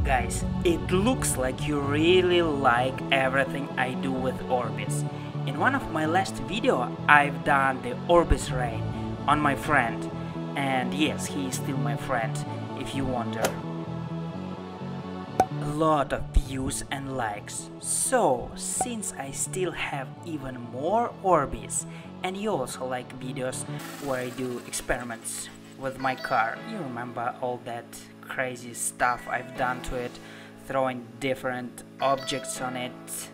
Guys, it looks like you really like everything I do with Orbeez. In one of my last video I've done the Orbeez rain on my friend, and yes, he is still my friend, if you wonder. A lot of views and likes. So, since I still have even more Orbeez, and you also like videos where I do experiments with my car, you remember all that crazy stuff I've done to it, throwing different objects on it,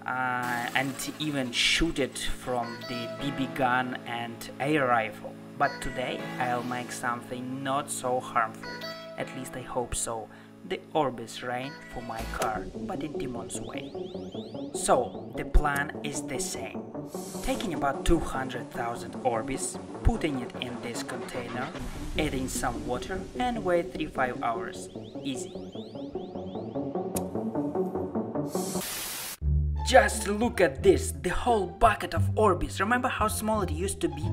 and even shoot it from the BB gun and air rifle. But today I'll make something not so harmful, at least I hope so. The Orbeez rain for my car, but in TIMON's way. So, the plan is the same. Taking about 200,000 Orbeez, putting it in this container, adding some water and wait 3-5 hours. Easy. Just look at this, the whole bucket of Orbeez. Remember how small it used to be?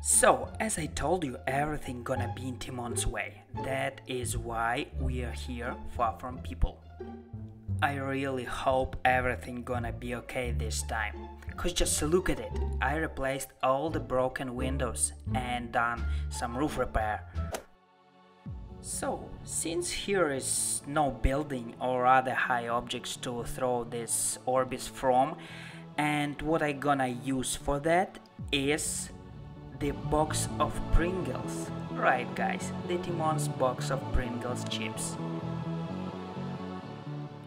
So, as I told you, everything gonna be in TIMON's way. That is why we are here, far from people. I really hope everything gonna be okay this time. Cause just look at it, I replaced all the broken windows and done some roof repair. So, since here is no building or other high objects to throw this Orbeez from, and what I gonna use for that is the box of Pringles. Right guys, the TIMON's box of Pringles chips.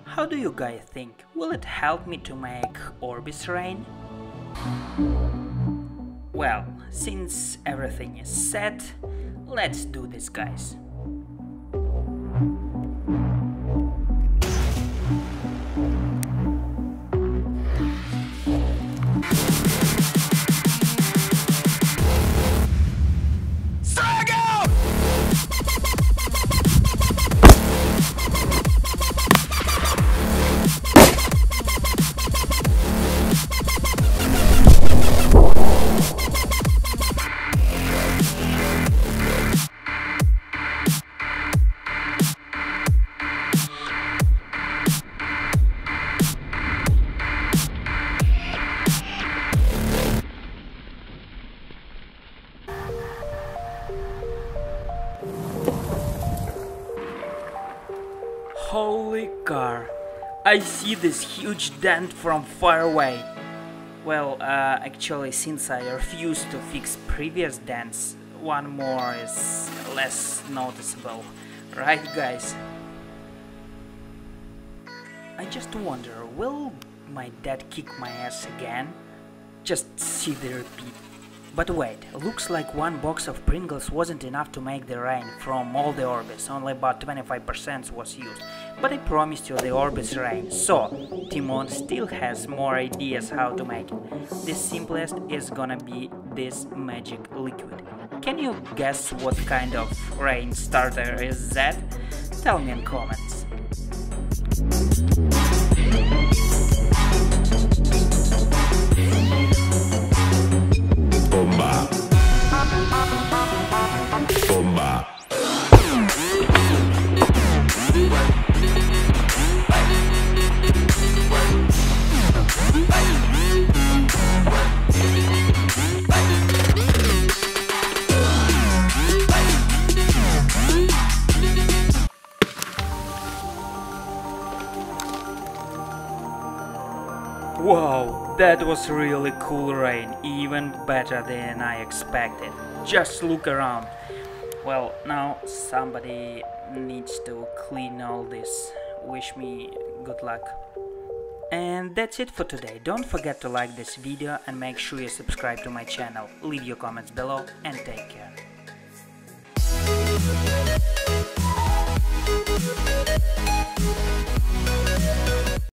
How do you guys think? Will it help me to make Orbeez rain? Well, since everything is set, let's do this guys. Holy car, I see this huge dent from far away. Well, actually, since I refused to fix previous dents, one more is less noticeable, right guys? I just wonder, will my dad kick my ass again? Just see the repeat. But wait, looks like one box of Pringles wasn't enough to make the rain from all the Orbeez, only about 25% was used. But I promised you the Orbeez rain, so TIMON still has more ideas how to make it. The simplest is gonna be this magic liquid. Can you guess what kind of rain starter is that? Tell me in comments. Bomba. Bomba. Wow, that was really cool rain, even better than I expected. Just look around. Well, now somebody needs to clean all this. Wish me good luck. And that's it for today. Don't forget to like this video and make sure you subscribe to my channel. Leave your comments below and take care.